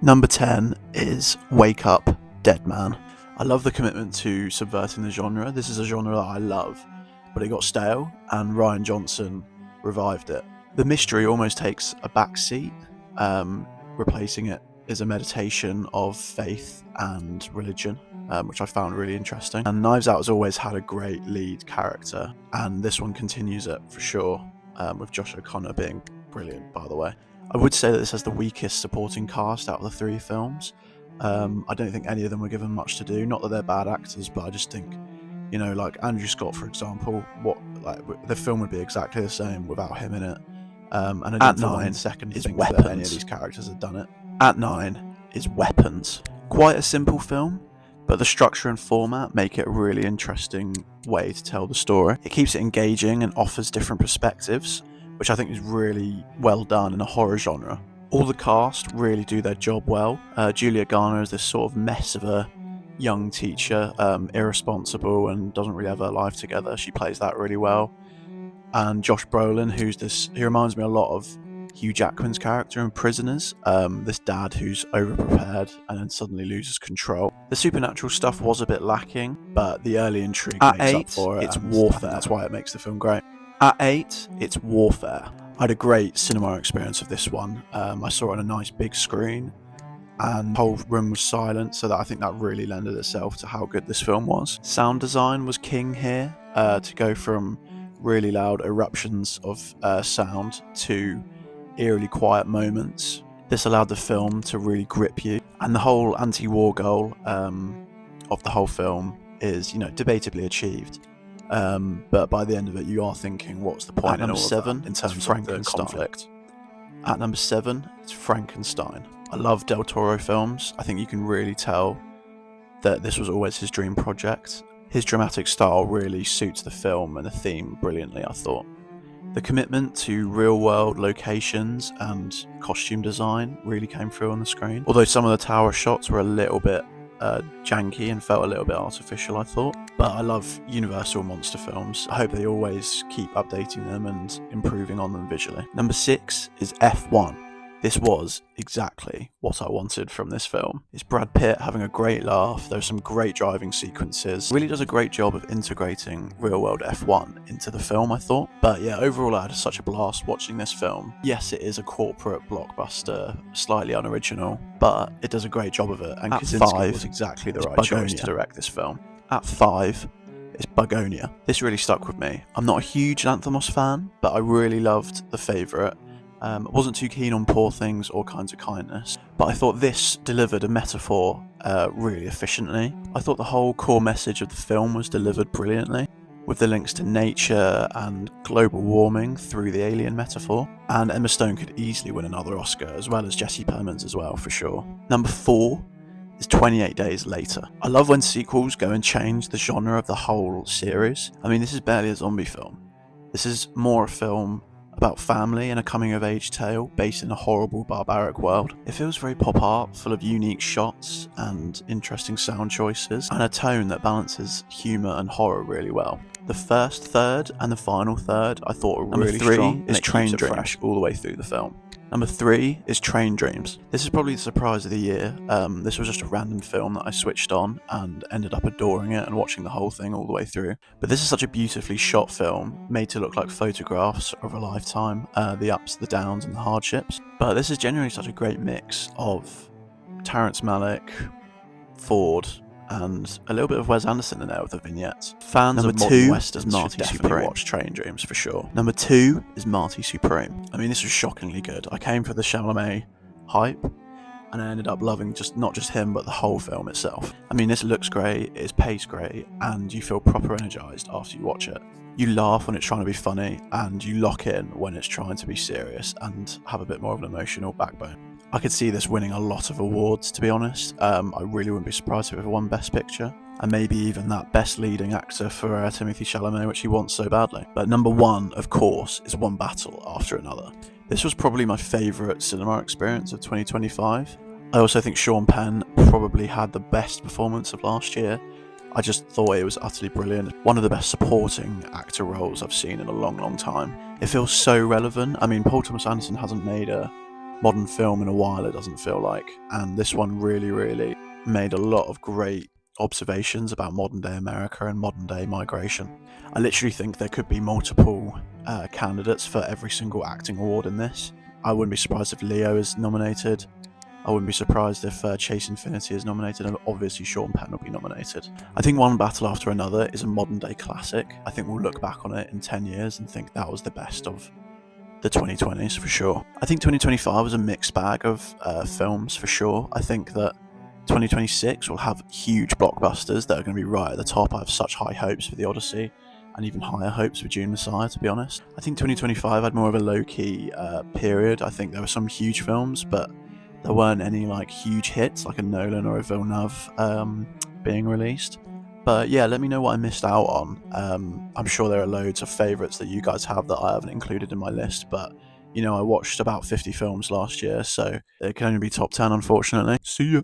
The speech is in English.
Number 10 is Wake Up, Dead Man. I love the commitment to subverting the genre. This is a genre that I love, but it got stale and Rian Johnson revived it. The mystery almost takes a backseat, replacing it as a meditation of faith and religion, which I found really interesting. And Knives Out has always had a great lead character, and this one continues it for sure, with Josh O'Connor being brilliant, by the way. I would say that this has the weakest supporting cast out of the three films. I don't think any of them were given much to do. Not that they're bad actors, but I just think, like Andrew Scott, for example, the film would be exactly the same without him in it. And I don't for 1 second think that any of these characters have done it. At 9 is Weapons. Quite a simple film, but the structure and format make it a really interesting way to tell the story. It keeps it engaging and offers different perspectives, which I think is really well done in a horror genre. All the cast really do their job well. Julia Garner is this sort of mess of a young teacher, irresponsible and doesn't really have her life together. She plays that really well. And Josh Brolin, he reminds me a lot of Hugh Jackman's character in Prisoners, this dad who's overprepared and then suddenly loses control. The supernatural stuff was a bit lacking, but the early intrigue makes up for it. It's warfare. That's why it makes the film great. At 8, it's Warfare. I had a great cinema experience of this one. I saw it on a nice big screen, and the whole room was silent, so that I think that really lended itself to how good this film was. Sound design was king here, to go from really loud eruptions of sound to eerily quiet moments. This allowed the film to really grip you, and the whole anti-war goal of the whole film is, debatably achieved. But by the end of it, you are thinking, what's the point in all of that in terms of Frankenstein conflict? At number 7, it's Frankenstein. I love Del Toro films. I think you can really tell that this was always his dream project. His dramatic style really suits the film and the theme brilliantly, I thought. The commitment to real-world locations and costume design really came through on the screen. Although some of the tower shots were a little bit janky and felt a little bit artificial, I thought. But I love Universal monster films. I hope they always keep updating them and improving on them visually. Number 6 is F1. This was exactly what I wanted from this film. It's Brad Pitt having a great laugh. There's some great driving sequences. Really does a great job of integrating real-world F1 into the film, I thought. But yeah, overall I had such a blast watching this film. Yes, it is a corporate blockbuster, slightly unoriginal, but it does a great job of it. And Kaczynski was exactly the right choice to direct this film. At 5 is Bugonia. This really stuck with me. I'm not a huge Lanthimos fan, but I really loved The Favourite. I wasn't too keen on Poor Things or Kinds of Kindness, but I thought this delivered a metaphor really efficiently. I thought the whole core message of the film was delivered brilliantly, with the links to nature and global warming through the alien metaphor. And Emma Stone could easily win another Oscar, as well as Jesse Plemons as well, for sure. Number 4 is 28 Days Later. I love when sequels go and change the genre of the whole series. I mean, this is barely a zombie film. This is more a film about family and a coming-of-age tale based in a horrible, barbaric world. It feels very pop art, full of unique shots and interesting sound choices, and a tone that balances humour and horror really well. The first third and the final third I thought were really strong, and it keeps it fresh all the way through the film. Number 3 is Train Dreams. This is probably the surprise of the year. This was just a random film that I switched on and ended up adoring it and watching the whole thing all the way through. But this is such a beautifully shot film, made to look like photographs of a lifetime, the ups, the downs and the hardships. But this is genuinely such a great mix of Terrence Malick, Ford, and a little bit of Wes Anderson in there with the vignettes. Fans of modern westerns should definitely watch Train Dreams for sure. Number 2 is Marty Supreme. I mean, this was shockingly good. I came for the Chalamet hype, and I ended up loving not just him, but the whole film itself. I mean, this looks great, it's paced great, and you feel proper energized after you watch it. You laugh when it's trying to be funny, and you lock in when it's trying to be serious and have a bit more of an emotional backbone. I could see this winning a lot of awards, to be honest. I really wouldn't be surprised if it won Best Picture, and maybe even that Best Leading Actor for Timothée Chalamet, which he wants so badly. But number 1, of course, is One Battle After Another. This was probably my favourite cinema experience of 2025. I also think Sean Penn probably had the best performance of last year. I just thought it was utterly brilliant. One of the best supporting actor roles I've seen in a long, long time. It feels so relevant. I mean, Paul Thomas Anderson hasn't made a modern film in a while, it doesn't feel like. And this one really, really made a lot of great observations about modern day America and modern day migration. I literally think there could be multiple candidates for every single acting award in this. I wouldn't be surprised if Leo is nominated. I wouldn't be surprised if Chase Infinity is nominated, and obviously Sean Penn will be nominated. I think One Battle After Another is a modern day classic. I think we'll look back on it in 10 years and think that was the best of the 2020s for sure. I think 2025 was a mixed bag of films for sure. I think that 2026 will have huge blockbusters that are going to be right at the top. I have such high hopes for The Odyssey and even higher hopes for Dune Messiah, to be honest. I think 2025 had more of a low-key period. I think there were some huge films, but there weren't any like huge hits like a Nolan or a Villeneuve being released. But yeah, let me know what I missed out on. I'm sure there are loads of favourites that you guys have that I haven't included in my list, but I watched about 50 films last year, so it can only be top 10, unfortunately. See ya.